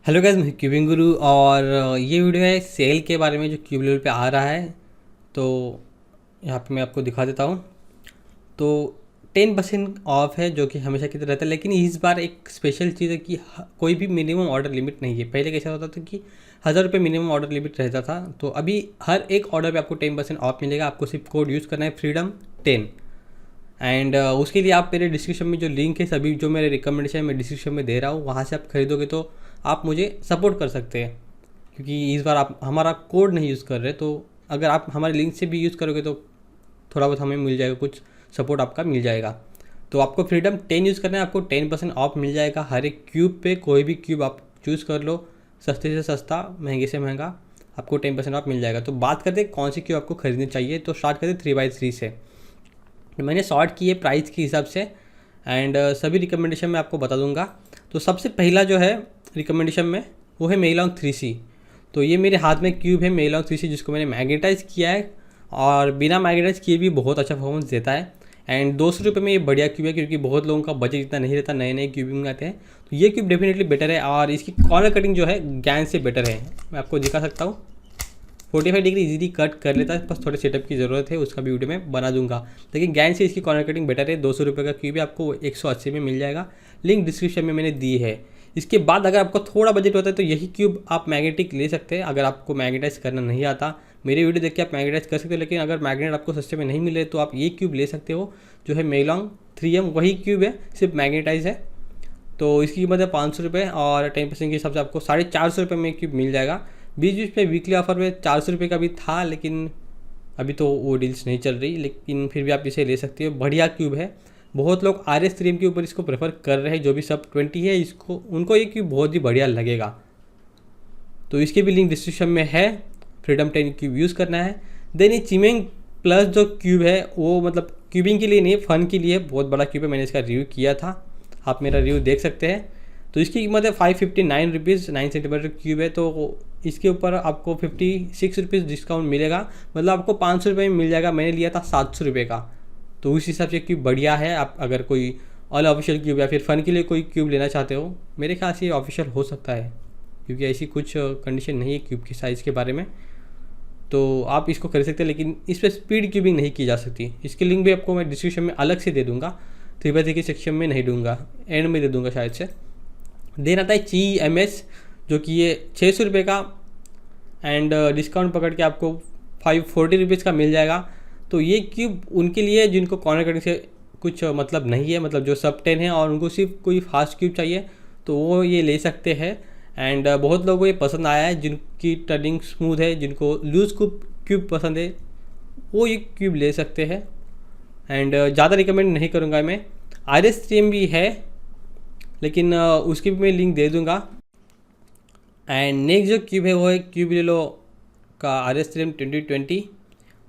Hello guys, मैं cubing गुरु और ये वीडियो है सेल के बारे में जो क्यूब लेवल पे आ रहा है। तो यहाँ पे मैं आपको दिखा देता हूँ। तो 10% ऑफ है जो कि हमेशा की तरह रहता है, लेकिन इस बार एक स्पेशल चीज़ है कि कोई भी मिनिमम ऑर्डर लिमिट नहीं है। पहले कैसा होता था कि 1000 रुपये मिनिमम ऑर्डर लिमिट रहता था, तो अभी हर एक ऑर्डर पे आपको 10% ऑफ मिलेगा। आपको सिर्फ कोड यूज़ करना है freedom10। एंड उसके लिए आप मेरे डिस्क्रिप्शन में जो लिंक है, सभी जो मेरे रिकमेंडेशन मैं डिस्क्रिप्शन में दे रहा हूँ, वहाँ से आप खरीदोगे तो आप मुझे सपोर्ट कर सकते हैं। क्योंकि इस बार आप हमारा कोड नहीं यूज़ कर रहे, तो अगर आप हमारे लिंक से भी यूज़ करोगे तो थोड़ा बहुत हमें मिल जाएगा, कुछ सपोर्ट आपका मिल जाएगा। तो आपको freedom10 यूज़ करना है, आपको 10% ऑफ मिल जाएगा हर एक क्यूब पे। कोई भी क्यूब आप चूज़ कर लो, सस्ते से सस्ता, महंगे से महंगा, आपको 10% ऑफ मिल जाएगा। तो बात करते हैं कौन सी क्यूब आपको खरीदनी चाहिए। तो स्टार्ट करते 3x3 से। मैंने सॉर्ट किए प्राइस के हिसाब से एंड सभी रिकमेंडेशन मैं आपको बता दूंगा। तो सबसे पहला जो है रिकमेंडेशन में वो है मेलॉन्ग 3C। तो ये मेरे हाथ में क्यूब है मेलॉन्ग 3C, जिसको मैंने मैग्नेटाइज किया है और बिना मैग्नेटाइज किए भी बहुत अच्छा परफॉर्मेंस देता है। एंड 200 रुपये में ये बढ़िया क्यूब है, क्योंकि बहुत लोगों का बजट इतना नहीं रहता, नए नए क्यूबिंग आते हैं। तो ये क्यूब डेफिनेटली बेटर है और इसकी कॉर्नर कटिंग जो है गैन से बेटर है। मैं आपको दिखा सकता हूँ, 45 डिग्री इजीली कट कर लेता है, बस थोड़े सेटअप की ज़रूरत है, उसका भी वीडियो में बना दूंगा। लेकिन गैन से इसकी कॉर्नर कटिंग बेटर है। 200 रुपये का क्यूब है, आपको 180 में मिल जाएगा। लिंक डिस्क्रिप्शन में मैंने दी है। इसके बाद अगर आपको थोड़ा बजट होता है तो यही क्यूब आप मैग्नेटिक ले सकते हैं। अगर आपको मैग्नेटाइज करना नहीं आता, मेरी वीडियो देख के आप मैग्नेटाइज कर सकते हो, लेकिन अगर मैग्नेट आपको सस्ते में नहीं मिले तो आप ये क्यूब ले सकते हो, जो है मेलॉन्ग 3M। वही क्यूब है, सिर्फ मैग्नेटाइज है। तो इसकी कीमत है 500 रुपये और 10% के हिसाब से आपको 450 रुपये में क्यूब मिल जाएगा। बीच बीच में वीकली ऑफर में 400 रुपये का भी था, लेकिन अभी तो वो डील्स नहीं चल रही, लेकिन फिर भी आप इसे ले सकते हो। बढ़िया क्यूब है। बहुत लोग RS3M के ऊपर इसको प्रेफर कर रहे हैं, जो भी सब 20 है, इसको उनको ये क्यूब बहुत ही बढ़िया लगेगा। तो इसके भी लिंक डिस्क्रिप्शन में है। freedom10 क्यूब यूज़ करना है। देन ये चिमिंग प्लस जो क्यूब है वो मतलब क्यूबिंग के लिए नहीं, फ़न के लिए बहुत बड़ा क्यूब है। मैंने इसका रिव्यू किया था, आप मेरा रिव्यू देख सकते हैं। तो इसकी कीमत है 559 रुपीज़। 9 सेंटीमीटर क्यूब है, तो इसके ऊपर आपको 56 रुपीज़ डिस्काउंट मिलेगा। मतलब आपको 500 रुपये में मिल जाएगा। मैंने लिया था 700 रुपये का, तो उस हिसाब से क्यूब बढ़िया है। आप अगर कोई ऑल ऑफिशियल क्यूब या फिर फ़न के लिए कोई क्यूब लेना चाहते हो, मेरे ख्याल से ये ऑफिशियल हो सकता है, क्योंकि ऐसी कुछ कंडीशन नहीं है क्यूब की साइज़ के बारे में। तो आप इसको खरीद सकते हैं, लेकिन इस पर स्पीड क्यूबिंग नहीं की जा सकती। इसकी लिंक भी आपको मैं डिस्क्रिप्शन में अलग से दे दूँगा, 3x3 के सेक्शन में नहीं दूंगा, एंड में दे दूंगा शायद से। देन आता है CEMS, जो कि ये 600 रुपये का एंड डिस्काउंट पकड़ के आपको 540 रुपीज़ का मिल जाएगा। तो ये क्यूब उनके लिए जिनको कॉर्नर कटिंग से कुछ मतलब नहीं है, मतलब जो सब 10 है और उनको सिर्फ कोई फास्ट क्यूब चाहिए, तो वो ये ले सकते हैं। एंड बहुत लोगों को ये पसंद आया है, जिनकी टर्निंग स्मूथ है, जिनको लूज़ क्यूब पसंद है, वो ये क्यूब ले सकते हैं। एंड ज़्यादा रिकमेंड नहीं करूँगा मैं। RS3M भी है, लेकिन उसकी भी मैं लिंक दे दूँगा। एंड नेक्स्ट जो क्यूब है वो है क्यूब ले लो का RS3M 2020,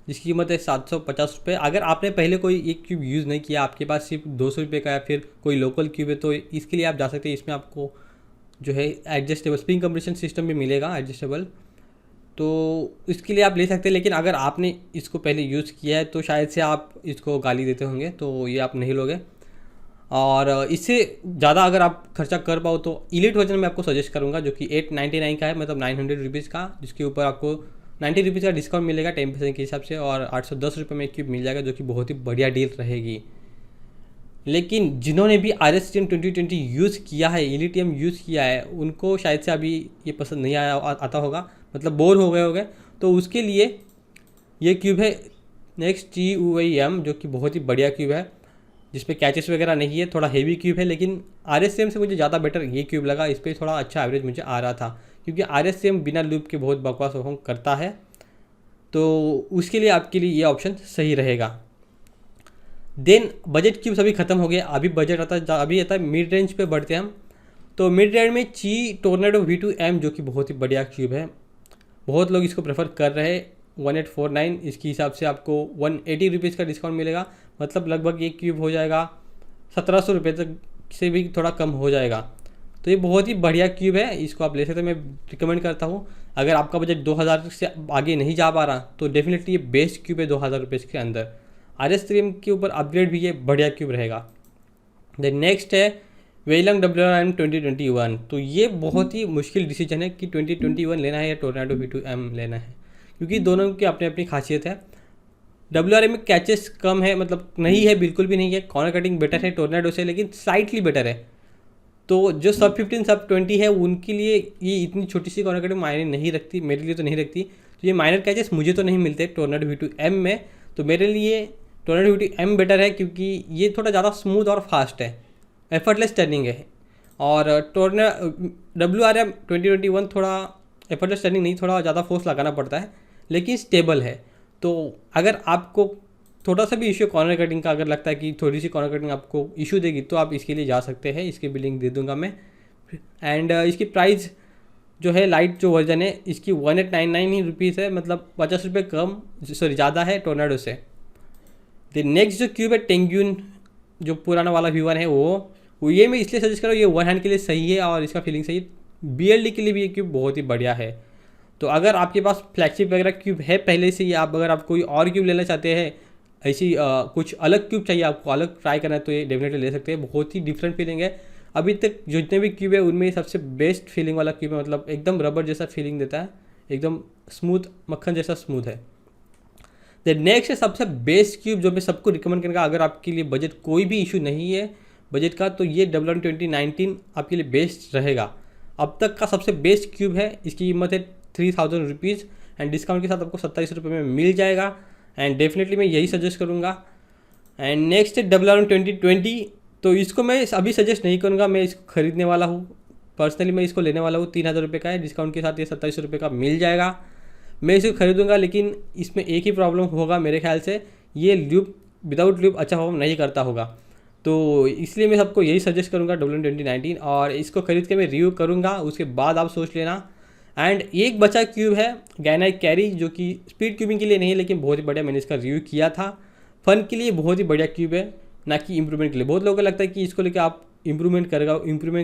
जिसकी कीमत है 750 रुपये। अगर आपने पहले कोई एक क्यूब यूज़ नहीं किया, आपके पास सिर्फ 200 रुपये का या फिर कोई लोकल क्यूब है, तो इसके लिए आप जा सकते हैं। इसमें आपको जो है एडजस्टेबल स्प्रिंग कंप्रेशन सिस्टम भी मिलेगा एडजस्टेबल, तो इसके लिए आप ले सकते हैं। लेकिन अगर आपने इसको पहले यूज़ किया है तो शायद से आप इसको गाली देते होंगे, तो ये आप नहीं लोगे। और इससे ज़्यादा अगर आप खर्चा कर पाओ तो इलीट वर्जन में आपको सजेस्ट करूँगा, जो कि 899 का है, मतलब 900 रुपीज़ का, जिसके ऊपर आपको 90 रुपीज़ का डिस्काउंट मिलेगा 10% के हिसाब से, और 810 रुपये में क्यूब मिल जाएगा, जो कि बहुत ही बढ़िया डील रहेगी। लेकिन जिन्होंने भी RS3M 2020 यूज़ किया है, इलिटियम यूज़ किया है, उनको शायद से अभी ये पसंद नहीं आता होगा, मतलब बोर हो गए होंगे। तो उसके लिए ये क्यूब है नेक्स्ट TUAM, जो कि बहुत ही बढ़िया क्यूब है, जिसमें कैचेस वगैरह नहीं है, थोड़ा हेवी क्यूब है। लेकिन RS3M से मुझे ज़्यादा बेटर ये क्यूब लगा। इस पर थोड़ा अच्छा एवरेज मुझे आ रहा था, क्योंकि RS3M बिना लूप के बहुत बकवास परफॉर्म करता है, तो उसके लिए आपके लिए ये ऑप्शन सही रहेगा। देन बजट क्यूब्स अभी ख़त्म हो गया। अभी बजट अभी आता है मिड रेंज पे बढ़ते हैं हम। तो मिड रेंज में टोर्नेडो V2M, जो कि बहुत ही बढ़िया क्यूब है, बहुत लोग इसको प्रेफर कर रहे हैं। 1849 इसके हिसाब से आपको 180 रुपीज़ का डिस्काउंट मिलेगा, मतलब लगभग एक क्यूब हो जाएगा 1700 रुपये तक से भी थोड़ा कम हो जाएगा। तो ये बहुत ही बढ़िया क्यूब है, इसको आप ले सकते हैं। मैं रिकमेंड करता हूँ। अगर आपका बजट 2000 से आगे नहीं जा पा रहा तो डेफिनेटली ये बेस्ट क्यूब है 2000 रुपये के अंदर। RS3M के ऊपर अपग्रेड भी ये बढ़िया क्यूब रहेगा। देन नेक्स्ट है वेलंग WRM 2021। तो ये बहुत ही मुश्किल डिसीजन है कि 2021 लेना है या टोर्नाडो V2M लेना है, क्योंकि दोनों की अपनी अपनी खासियत है। WRM में कैचेस कम है, मतलब नहीं है, बिल्कुल भी नहीं है। कॉर्नर कटिंग बेटर है टोर्नाडो से, लेकिन स्लाइटली बेटर है। तो जो सब 15 सब 20 है उनके लिए ये इतनी छोटी सी कॉर्नर कटिंग मायने नहीं रखती, मेरे लिए तो नहीं रखती। तो ये माइनर कैचेस मुझे तो नहीं मिलते टोर्नाडो V2M में, तो मेरे लिए टोर्नाडो V2M बेटर है, क्योंकि ये थोड़ा ज़्यादा स्मूथ और फास्ट है, एफर्टलेस टर्निंग है। और WRM 2021 थोड़ा एफर्टलेस टर्निंग नहीं, थोड़ा ज़्यादा फोर्स लगाना पड़ता है, लेकिन स्टेबल है। तो अगर आपको थोड़ा सा भी इशू कॉर्नर कटिंग का अगर लगता है कि थोड़ी सी कॉर्नर कटिंग आपको इशू देगी, तो आप इसके लिए जा सकते हैं। इसकी भी लिंक दे दूंगा मैं। एंड इसकी प्राइस जो है, लाइट जो वर्जन है इसकी 1899 ही रुपीज़ है, मतलब 50 रुपये कम, सॉरी ज़्यादा है टोर्नाडो से। द नेक्स्ट जो क्यूब है टेंग्यून, जो पुराना वाला V1 है वो ये मैं इसलिए सजेस्ट कर रहा हूँ, ये वन हैंड के लिए सही है और इसका फीलिंग सही है। BLD के लिए भी ये क्यूब बहुत ही बढ़िया है। तो अगर आपके पास फ्लैगशिप वगैरह क्यूब है पहले से ही, आप अगर आप कोई और क्यूब लेना चाहते हैं, ऐसी कुछ अलग क्यूब चाहिए आपको, अलग ट्राई करना है, तो ये डेफिनेटली ले सकते हैं। बहुत ही डिफरेंट फीलिंग है। अभी तक जितने भी क्यूब है उनमें सबसे बेस्ट फीलिंग वाला क्यूब है, मतलब एकदम रबर जैसा फीलिंग देता है, एकदम स्मूथ, मक्खन जैसा स्मूथ है। द नेक्स्ट है सबसे बेस्ट क्यूब जो मैं सबको रिकमेंड करूँगा, अगर आपके लिए बजट कोई भी इशू नहीं है बजट का, तो ये WRM 2019 आपके लिए बेस्ट रहेगा। अब तक का सबसे बेस्ट क्यूब है। इसकी कीमत है 3000 रुपीज़ एंड डिस्काउंट के साथ आपको 27 रुपये में मिल जाएगा। एंड डेफिनेटली मैं यही सजेस्ट करूँगा। एंड नेक्स्ट है WRM 2020। तो इसको मैं अभी सजेस्ट नहीं करूँगा, मैं इसको खरीदने वाला हूँ पर्सनली, मैं इसको लेने वाला हूँ। 3000 रुपये का है, डिस्काउंट के साथ ये 27 रुपये का मिल जाएगा। मैं इसे खरीदूँगा, लेकिन इसमें एक ही प्रॉब्लम होगा मेरे ख्याल से, ये लूप विदाउट लूप अच्छा परफॉर्म नहीं करता होगा। तो इसलिए मैं सबको यही सजेस्ट करूँगा WRM 2019, और इसको खरीद के मैं रिव्यू करूँगा, उसके बाद आप सोच लेना। एंड एक बचा क्यूब है गैनाइट कैरी, जो कि स्पीड क्यूबिंग के लिए नहीं है, लेकिन बहुत ही बढ़िया, मैंने इसका रिव्यू किया था। फन के लिए बहुत ही बढ़िया क्यूब है, ना कि इंप्रूवमेंट के लिए। बहुत लोगों को लगता है कि इसको लेकर आप इंप्रूवमेंट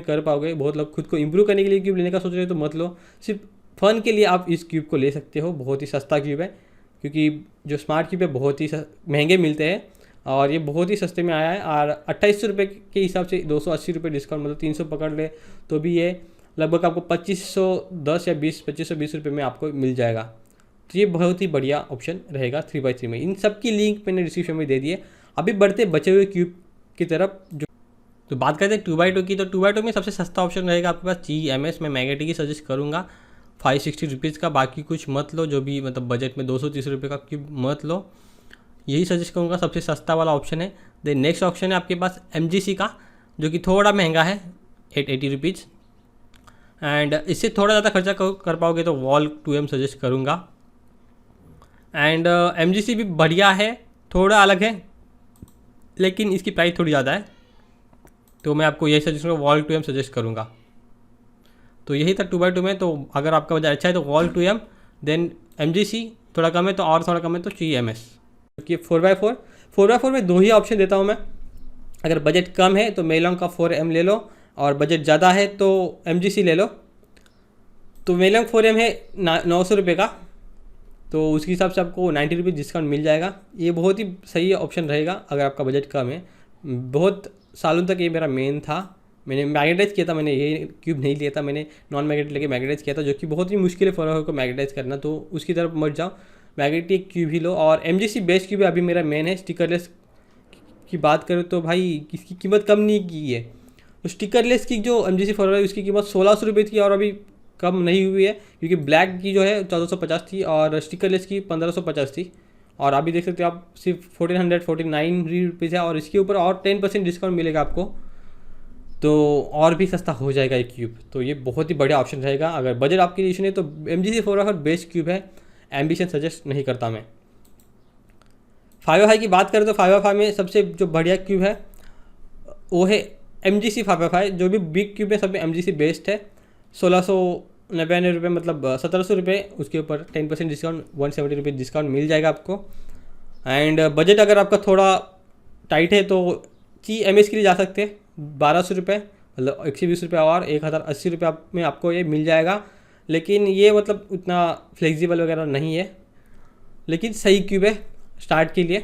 कर पाओगे। बहुत लोग खुद को इंप्रूव करने के लिए क्यूब लेने का सोच रहे हो, तो मत लो। सिर्फ फ़न के लिए आप इस क्यूब को ले सकते हो। बहुत ही सस्ता क्यूब है, क्योंकि जो स्मार्ट क्यूब है बहुत ही महंगे मिलते हैं, और ये बहुत ही सस्ते में आया है। और 2800 रुपये के हिसाब से 280 रुपये डिस्काउंट, मतलब 300 पकड़ ले तो भी ये लगभग आपको 2510 या 2520 रुपये में आपको मिल जाएगा। तो ये बहुत ही बढ़िया ऑप्शन रहेगा 3x3 में। इन सब की लिंक मैंने डिस्क्रिप्शन में दे दिए। अभी बढ़ते बचे हुए क्यूब की तरफ। जो तो बात करते हैं 2x2 की, तो 2x2 में सबसे सस्ता ऑप्शन रहेगा आपके पास GMS। मैं मैग्नेटिक ही सजेस्ट करूँगा 560 रुपीज़ का। बाकी कुछ मत लो, जो भी मतलब बजट में 230 रुपये का क्यूब मत लो, यही सजेस्ट करूँगा, सबसे सस्ता वाला ऑप्शन है। द नेक्स्ट ऑप्शन है आपके पास MGC का, जो कि थोड़ा महंगा है 880 रुपीज़। एंड इससे थोड़ा ज़्यादा खर्चा कर पाओगे तो वॉल 2M सजेस्ट करूँगा। एंड MGC भी बढ़िया है, थोड़ा अलग है, लेकिन इसकी प्राइस थोड़ी ज़्यादा है, तो मैं आपको यही सजेस्ट करूँगा, वॉल 2M सजेस्ट करूँगा। तो यही था 2x2 में। तो अगर आपका बजट अच्छा है तो वॉल 2M, देन MGC थोड़ा कम है तो, और थोड़ा कम है तो GMS। क्योंकि 4x4 में दो ही ऑप्शन देता हूँ मैं। अगर बजट कम है तो मेलॉन्ग का 4M ले लो, और बजट ज़्यादा है तो MGC ले लो। तो मेलॉन्ग 4M है 900 रुपये का, तो उसके हिसाब से आपको 90 रुपीज़ डिस्काउंट मिल जाएगा। ये बहुत ही सही ऑप्शन रहेगा अगर आपका बजट कम है। बहुत सालों तक ये मेरा मेन था। मैंने मैग्नेटाइज किया था, मैंने ये क्यूब नहीं लिया था, मैंने नॉन मैग्नेट लेके मैग्नेटाइज किया था, जो कि बहुत ही मुश्किल है फॉर को मैग्नेटाइज करना। तो उसकी तरफ मत जाओ, मैग्नेटिक क्यूब ही लो। और MGC बेस्ट क्यूब अभी मेरा मेन है। स्टिकरलेस की बात करूँ तो भाई इसकी कीमत कम नहीं की है। तो स्टिकरलेस की जो MGC 4 है उसकी कीमत 1600 रुपये थी, और अभी कम नहीं हुई है, क्योंकि ब्लैक की जो है 1450 थी और स्टिकरलेस की 1550 थी। और अभी देख सकते हो आप सिर्फ 1449 रुपीज़ है, और इसके ऊपर और 10% डिस्काउंट मिलेगा आपको, तो और भी सस्ता हो जाएगा ये क्यूब। तो ये बहुत ही बढ़िया ऑप्शन रहेगा। अगर बजट आपके लिए इशू नहीं तो MGC 4 बेस्ट क्यूब है, एम्बिशन सजेस्ट नहीं करता मैं। 5x5 की बात करें तो 5x5 में सबसे जो बढ़िया क्यूब है वो है MGC 5x5। जो भी बिग क्यूब है सब में MGC बेस्ट है। 1699 रुपये, मतलब 1700 रुपये, उसके ऊपर 10% डिस्काउंट, 170 रुपये डिस्काउंट मिल जाएगा आपको। एंड बजट अगर आपका थोड़ा टाइट है तो GMS के लिए जा सकते हैं, 1200 रुपये, मतलब 120 रुपये, और 1080 रुपये में आपको ये मिल जाएगा। लेकिन ये मतलब उतना फ्लेक्सिबल वगैरह नहीं है, लेकिन सही क्यूब है स्टार्ट के लिए।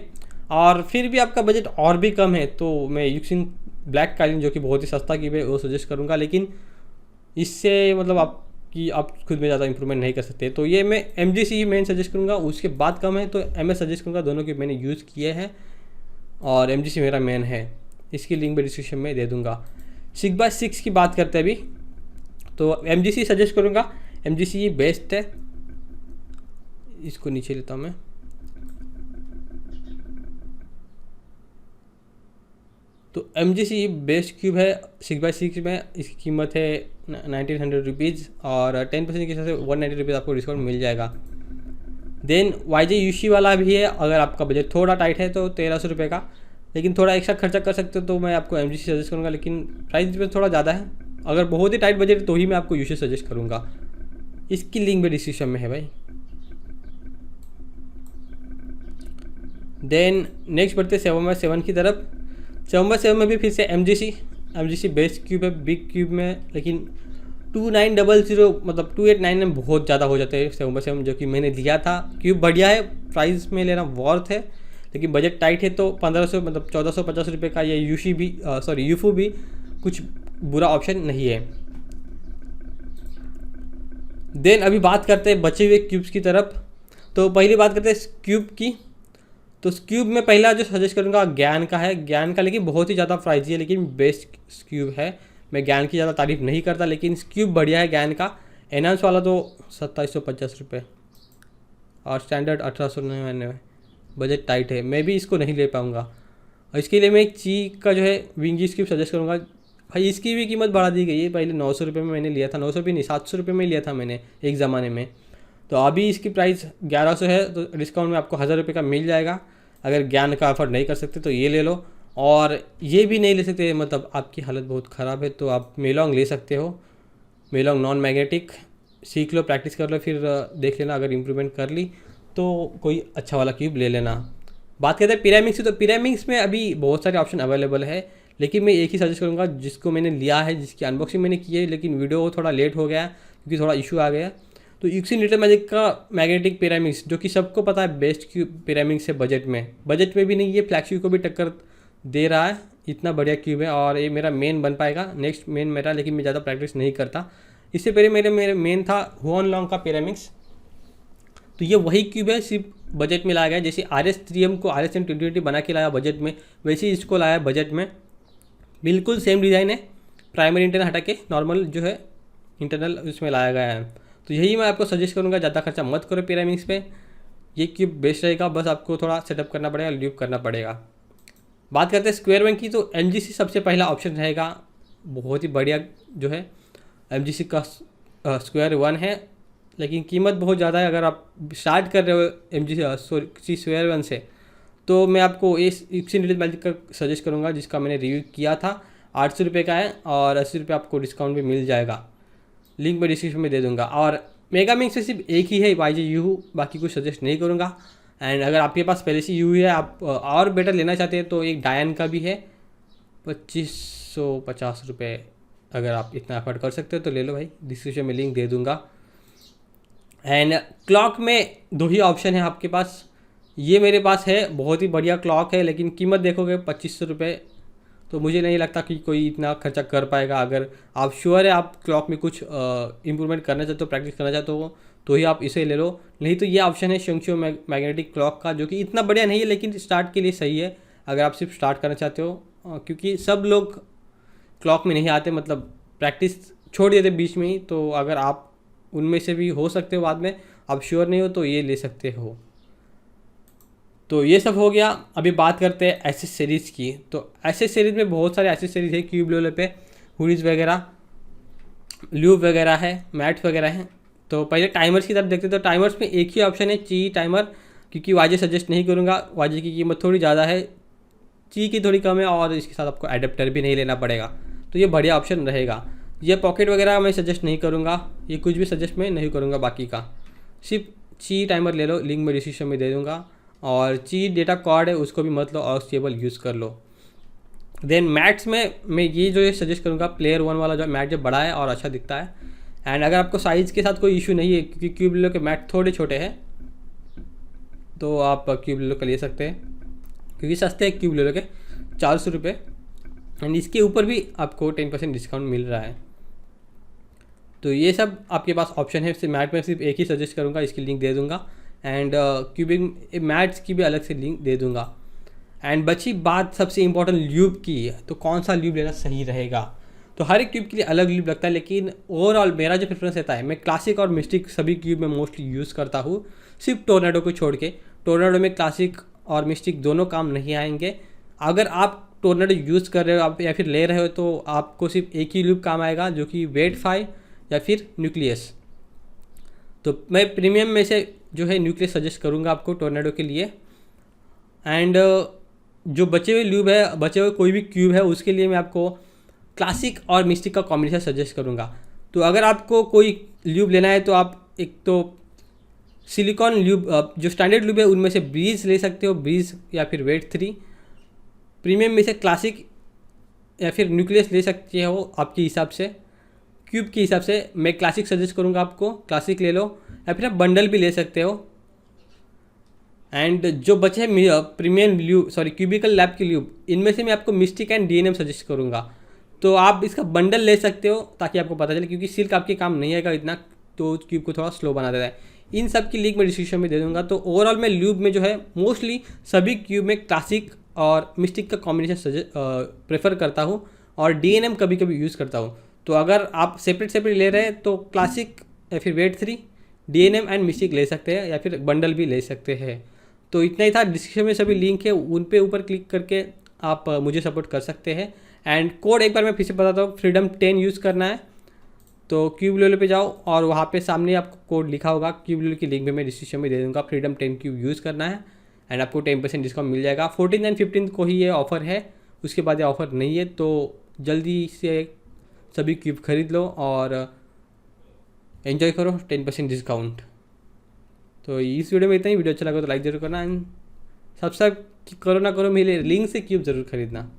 और फिर भी आपका बजट और भी कम है तो मैं यूक्सिन ब्लैक कालीन जो कि बहुत ही सस्ता क्यूब है वो सजेस्ट करूँगा, लेकिन इससे मतलब आप खुद में ज़्यादा इंप्रूवमेंट नहीं कर सकते। तो ये मैं MGC ही मेन सजेस्ट करूँगा, उसके बाद कम है तो MS सजेस्ट करूँगा। दोनों के मैंने यूज़ किए हैं और MGC मेरा मेन है, इसकी लिंक मैं डिस्क्रिप्शन में दे दूँगा। 6x6 की बात करते हैं अभी, तो MGC सजेस्ट करूँगा। MGC बेस्ट है। इसको नीचे लेता हूँ मैं। तो MGC बेस्ट क्यूब है 6x6 में। इसकी कीमत है 1900 रुपीज़ और 10% के हिसाब से 190 रुपीज़ आपको डिस्काउंट मिल जाएगा। देन YJ यूशी वाला भी है, अगर आपका बजट थोड़ा टाइट है तो 1300 रुपये का, लेकिन थोड़ा एक्स्ट्रा खर्चा कर सकते हो तो मैं आपको MGC सजेस्ट करूँगा, लेकिन प्राइस में थोड़ा ज़्यादा है। अगर बहुत ही टाइट बजट है तो ही मैं आपको यूशी सजेस्ट करूँगा। इसकी लिंक भी डिस्क्रिप्शन में है भाई। देन नेक्स्ट बढ़ते 7x7 की तरफ। 7x7 में भी फिर से MGC बेस्ट क्यूब है बिग क्यूब में, लेकिन 2900 मतलब 289 में बहुत ज़्यादा हो जाते हैं 7x7, जो कि मैंने लिया था। क्यूब बढ़िया है, प्राइस में लेना वर्थ है, लेकिन बजट टाइट है तो 1500 मतलब 1450 रुपये का ये यूफू भी कुछ बुरा ऑप्शन नहीं है। देन अभी बात करते हैं बचे हुए क्यूब्स की तरफ। तो पहली बात करते हैं क्यूब की। तो क्यूब में पहला जो सजेस्ट करूँगा ज्ञान का है। ज्ञान का लेकिन बहुत ही ज़्यादा प्राइजी है, लेकिन बेस्ट क्यूब है। मैं ज्ञान की ज़्यादा तारीफ नहीं करता, लेकिन क्यूब बढ़िया है ज्ञान का। एनहांस वाला तो 2750 रुपये और स्टैंडर्ड 1899। बजट टाइट है, मैं भी इसको नहीं ले पाऊँगा। और इसके लिए मैं एक ची का जो है विंगीज क्यूब सजेस्ट करूँगा। भाई इसकी भी कीमत बढ़ा दी गई है, पहले 900 रुपये में मैंने लिया था, 900 भी नहीं 700 रुपये में लिया था मैंने एक ज़माने में। तो अभी इसकी प्राइस 1100 है, तो डिस्काउंट में आपको 1000 रुपये का मिल जाएगा। अगर ज्ञान का अफोर्ड नहीं कर सकते तो ये ले लो, और ये भी नहीं ले सकते मतलब आपकी हालत बहुत ख़राब है तो आप मेलोंग ले सकते हो। मेलोंग नॉन मैग्नेटिक सीख लो, प्रैक्टिस कर लो, फिर देख लेना अगर इम्प्रूवमेंट कर ली तो कोई अच्छा वाला क्यूब ले लेना। बात करते हैं पिरामिक्स की। तो पिरामिक्स में अभी बहुत सारे ऑप्शन अवेलेबल है, लेकिन मैं एक ही सजेस्ट करूँगा जिसको मैंने लिया है, जिसकी अनबॉक्सिंग मैंने की है, लेकिन वीडियो थोड़ा लेट हो गया क्योंकि थोड़ा इशू आ गया। तो यूक्सी लिटिल मैजिक का मैग्नेटिक पिरामिक्स, जो कि सबको पता है बेस्ट क्यूब पिरामिक्स है बजट में भी नहीं, ये फ्लैगशिप को भी टक्कर दे रहा है। इतना बढ़िया क्यूब है और ये मेरा मेन बन पाएगा, नेक्स्ट मेन मेरा, लेकिन मैं ज़्यादा प्रैक्टिस नहीं करता। इससे पहले मेरे मेन था हुआन लॉन्ग का पिरामिक्स। तो ये वही क्यूब है, सिर्फ बजट में लाया गया। जैसे RS3M को RSM 2020 बना के लाया बजट में, वैसे ही इसको लाया बजट में। बिल्कुल सेम डिज़ाइन है, प्राइमरी इंटरनल हटा के नॉर्मल जो है इंटरनल उसमें लाया गया है। तो यही मैं आपको सजेस्ट करूँगा, ज़्यादा खर्चा मत करो पिरामिक्स पे, ये क्यूब बेस्ट रहेगा। बस आपको थोड़ा सेटअप करना पड़ेगा, ल्यूप करना पड़ेगा। बात करते हैं स्क्वायर वन की। तो MGC सबसे पहला ऑप्शन रहेगा, बहुत ही बढ़िया जो है MGC का स्क्वायर वन है, लेकिन कीमत बहुत ज़्यादा है। अगर आप स्टार्ट कर रहे हो MGC स्क्वायर वन से, तो मैं आपको इस यूक्सी लिटिल मैजिक का सजेस्ट करूँगा, जिसका मैंने रिव्यू किया था। 800 रुपये का है और 80 रुपये आपको डिस्काउंट भी मिल जाएगा, लिंक मैं डिस्क्रिप्शन में दे दूँगा। और मेगामिक्स में सिर्फ एक ही है YJ यू, बाकी कुछ सजेस्ट नहीं करूँगा। एंड अगर आपके पास पहले से यू है, आप और बेटर लेना चाहते हैं, तो एक डायन का भी है 2550 रुपये। अगर आप इतना अफोर्ड कर सकते हो तो ले लो भाई, डिस्क्रिप्शन में लिंक दे दूँगा। एंड क्लॉक में दो ही ऑप्शन है आपके पास। ये मेरे पास है, बहुत ही बढ़िया क्लॉक है, लेकिन कीमत देखोगे 2500 रुपये, तो मुझे नहीं लगता कि कोई इतना खर्चा कर पाएगा। अगर आप श्योर है आप क्लॉक में कुछ इम्प्रूवमेंट करना चाहते हो, प्रैक्टिस करना चाहते हो, तो ही आप इसे ले लो। नहीं तो ये ऑप्शन है शंक्शो मैग्नेटिक क्लॉक का, जो कि इतना बढ़िया नहीं है, लेकिन स्टार्ट के लिए सही है अगर आप सिर्फ स्टार्ट करना चाहते हो। क्योंकि सब लोग क्लॉक में नहीं आते, मतलब प्रैक्टिस छोड़ देते बीच में ही। तो अगर आप उनमें से भी हो सकते हो, बाद में आप श्योर नहीं हो तो ये ले सकते हो। तो ये सब हो गया। अभी बात करते हैं एसेसरीज़ की। तो एसेसरीज़ में बहुत सारे एसेसरीज़ है क्यूब लेवल पे, हुडीज़ वगैरह, ल्यूब वगैरह है, मैट्स वगैरह हैं। तो पहले टाइमर्स की तरफ देखते हैं। तो टाइमर्स में एक ही ऑप्शन है, ची टाइमर, क्योंकि YJ सजेस्ट नहीं करूँगा, YJ की कीमत थोड़ी ज़्यादा है, ची की थोड़ी कम है, और इसके साथ आपको एडेप्टर भी नहीं लेना पड़ेगा, तो ये बढ़िया ऑप्शन रहेगा। ये पॉकेट वगैरह मैं सजेस्ट नहीं करूँगा, ये कुछ भी सजेस्ट मैं नहीं करूँगा बाकी का। सिर्फ ची टाइमर ले लो, लिंक मैं डिस्क्रिप्शन में दे दूँगा। और ची डेटा कार्ड है उसको भी मत लो, और स्टेबल यूज़ कर लो। देन मैट्स में मैं ये जो सजेस्ट करूँगा, प्लेयर वन वाला जो मैट जो बड़ा है और अच्छा दिखता है। एंड अगर आपको साइज़ के साथ कोई इशू नहीं है, क्योंकि क्यूब लेलो के मैट थोड़े छोटे हैं, तो आप क्यूब लेलो का ले सकते हैं, क्योंकि सस्ते हैं क्यूब लेलो के 400 रुपये। एंड इसके ऊपर भी आपको 10% डिस्काउंट मिल रहा है। तो ये सब आपके पास ऑप्शन है। सिर्फ मैट में सिर्फ एक ही सजेस्ट करूँगा, इसकी लिंक दे दूँगा, एंड क्यूबिक मैट्स की भी अलग से लिंक दे दूँगा। एंड बची बात सबसे इंपॉर्टेंट ल्यूब की, तो कौन सा ल्यूब लेना सही रहेगा। तो हर एक क्यूब के लिए अलग ल्यूब लगता है, लेकिन ओवरऑल मेरा जो प्रेफरेंस रहता है, मैं क्लासिक और मिस्टिक सभी क्यूब में मोस्टली यूज़ करता हूँ, सिर्फ टोर्नेडो को छोड़ के। टोर्नेडो में क्लासिक और मिस्टिक दोनों काम नहीं आएंगे। अगर आप टोर्नेडो यूज़ कर रहे हो आप या फिर ले रहे हो, तो आपको सिर्फ एक ही ल्यूब काम आएगा, जो कि वेट 5 या फिर न्यूक्लियस। तो मैं प्रीमियम में से जो है न्यूक्लियस सजेस्ट करूँगा आपको टोर्नेडो के लिए। एंड जो बचे हुए ल्यूब है, बचे हुए कोई भी क्यूब है, उसके लिए मैं आपको क्लासिक और मिस्टिक का कॉम्बिनेशन सजेस्ट करूँगा। तो अगर आपको कोई ल्यूब लेना है, तो आप एक तो सिलिकॉन ल्यूब जो स्टैंडर्ड ल्यूब है उनमें से ब्रीज ले सकते हो, ब्रीज या फिर वेट 3। प्रीमियम में से क्लासिक या फिर न्यूक्लियस ले सकते हो आपके हिसाब से। क्यूब के हिसाब से मैं क्लासिक सजेस्ट करूँगा आपको, क्लासिक ले लो, या फिर आप बंडल भी ले सकते हो। एंड जो बचे हैं प्रीमियम ल्यूब, क्यूबिकल लैब के ल्यूब, इनमें से मैं आपको मिस्टिक एंड डीएनएम सजेस्ट करूँगा। तो आप इसका बंडल ले सकते हो ताकि आपको पता चले, क्योंकि सिल्क आपके काम नहीं आएगा इतना, तो क्यूब को थोड़ा स्लो बना देता है। इन सब की लिंक मैं डिस्क्रिप्शन में दे दूँगा। तो ओवरऑल मैं ल्यूब में जो है मोस्टली सभी क्यूब में क्लासिक और मिस्टिक का कॉम्बिनेशन प्रेफर करता हूँ, और डीएनएम कभी कभी यूज़ करता हूँ। तो अगर आप सेपरेट ले रहे हैं तो क्लासिक या फिर वेट 3, डीएनएम एंड मिस्टिक ले सकते हैं, या फिर बंडल भी ले सकते हैं। तो इतना ही था। डिस्क्रिप्शन में सभी लिंक है, उन पे ऊपर क्लिक करके आप मुझे सपोर्ट कर सकते हैं। एंड कोड एक बार मैं फिर से बताता हूँ, फ्रीडम 10 यूज़ करना है। तो क्यूब लेवल पे जाओ और वहाँ पे सामने आपको कोड लिखा होगा, क्यूब लेवल की लिंक भी मैं डिस्क्रिप्शन में दे दूँगा। फ्रीडम 10 क्यूब यूज़ करना है एंड आपको 10% डिस्काउंट मिल जाएगा। 14 एंड 15 को ही ये ऑफ़र है, उसके बाद ये ऑफ़र नहीं है। तो जल्दी से सभी क्यूब खरीद लो और एंजॉय करो 10% डिस्काउंट। तो इस वीडियो में इतना ही। वीडियो अच्छा लगा तो लाइक जरूर करना, एंड सब्सक्राइब करो ना करो, मेरे लिंक से क्यूब ज़रूर खरीदना।